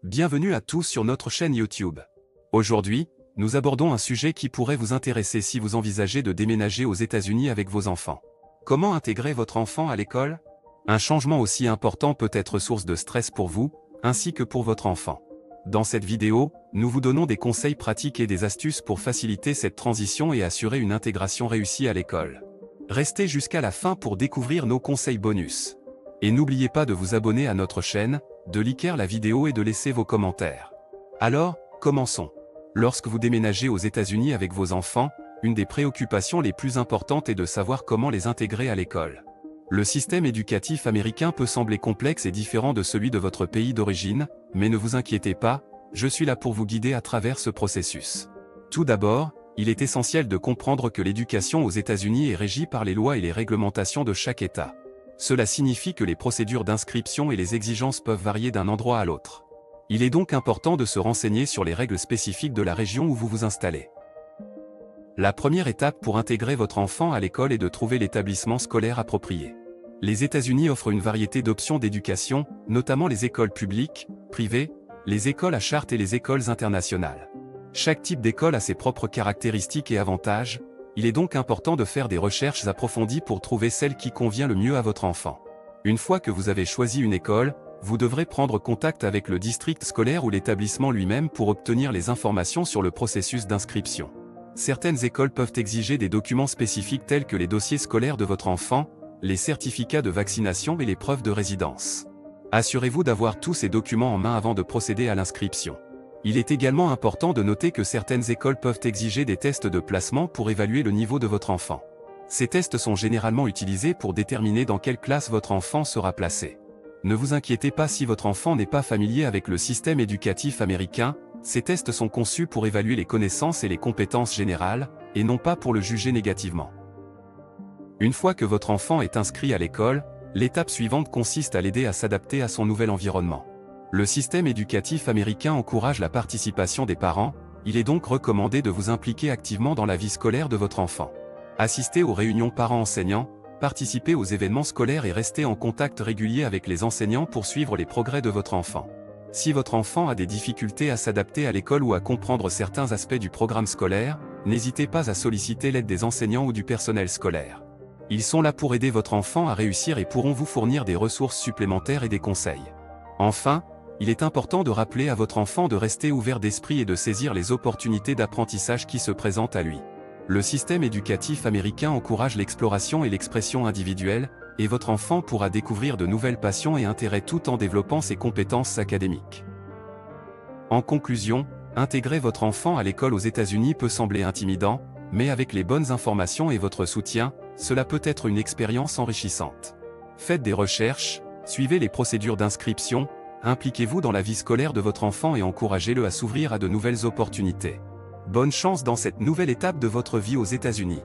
Bienvenue à tous sur notre chaîne YouTube. Aujourd'hui, nous abordons un sujet qui pourrait vous intéresser si vous envisagez de déménager aux États-Unis avec vos enfants. Comment intégrer votre enfant à l'école? Un changement aussi important peut être source de stress pour vous, ainsi que pour votre enfant. Dans cette vidéo, nous vous donnons des conseils pratiques et des astuces pour faciliter cette transition et assurer une intégration réussie à l'école. Restez jusqu'à la fin pour découvrir nos conseils bonus. Et n'oubliez pas de vous abonner à notre chaîne, de liker la vidéo et de laisser vos commentaires. Alors, commençons. Lorsque vous déménagez aux États-Unis avec vos enfants, une des préoccupations les plus importantes est de savoir comment les intégrer à l'école. Le système éducatif américain peut sembler complexe et différent de celui de votre pays d'origine, mais ne vous inquiétez pas, je suis là pour vous guider à travers ce processus. Tout d'abord, il est essentiel de comprendre que l'éducation aux États-Unis est régie par les lois et les réglementations de chaque État. Cela signifie que les procédures d'inscription et les exigences peuvent varier d'un endroit à l'autre. Il est donc important de se renseigner sur les règles spécifiques de la région où vous vous installez. La première étape pour intégrer votre enfant à l'école est de trouver l'établissement scolaire approprié. Les États-Unis offrent une variété d'options d'éducation, notamment les écoles publiques, privées, les écoles à charte et les écoles internationales. Chaque type d'école a ses propres caractéristiques et avantages. Il est donc important de faire des recherches approfondies pour trouver celle qui convient le mieux à votre enfant. Une fois que vous avez choisi une école, vous devrez prendre contact avec le district scolaire ou l'établissement lui-même pour obtenir les informations sur le processus d'inscription. Certaines écoles peuvent exiger des documents spécifiques tels que les dossiers scolaires de votre enfant, les certificats de vaccination et les preuves de résidence. Assurez-vous d'avoir tous ces documents en main avant de procéder à l'inscription. Il est également important de noter que certaines écoles peuvent exiger des tests de placement pour évaluer le niveau de votre enfant. Ces tests sont généralement utilisés pour déterminer dans quelle classe votre enfant sera placé. Ne vous inquiétez pas si votre enfant n'est pas familier avec le système éducatif américain, ces tests sont conçus pour évaluer les connaissances et les compétences générales, et non pas pour le juger négativement. Une fois que votre enfant est inscrit à l'école, l'étape suivante consiste à l'aider à s'adapter à son nouvel environnement. Le système éducatif américain encourage la participation des parents, il est donc recommandé de vous impliquer activement dans la vie scolaire de votre enfant. Assistez aux réunions parents-enseignants, participez aux événements scolaires et restez en contact régulier avec les enseignants pour suivre les progrès de votre enfant. Si votre enfant a des difficultés à s'adapter à l'école ou à comprendre certains aspects du programme scolaire, n'hésitez pas à solliciter l'aide des enseignants ou du personnel scolaire. Ils sont là pour aider votre enfant à réussir et pourront vous fournir des ressources supplémentaires et des conseils. Enfin, il est important de rappeler à votre enfant de rester ouvert d'esprit et de saisir les opportunités d'apprentissage qui se présentent à lui. Le système éducatif américain encourage l'exploration et l'expression individuelle, et votre enfant pourra découvrir de nouvelles passions et intérêts tout en développant ses compétences académiques. En conclusion, intégrer votre enfant à l'école aux États-Unis peut sembler intimidant, mais avec les bonnes informations et votre soutien, cela peut être une expérience enrichissante. Faites des recherches, suivez les procédures d'inscription, impliquez-vous dans la vie scolaire de votre enfant et encouragez-le à s'ouvrir à de nouvelles opportunités. Bonne chance dans cette nouvelle étape de votre vie aux États-Unis.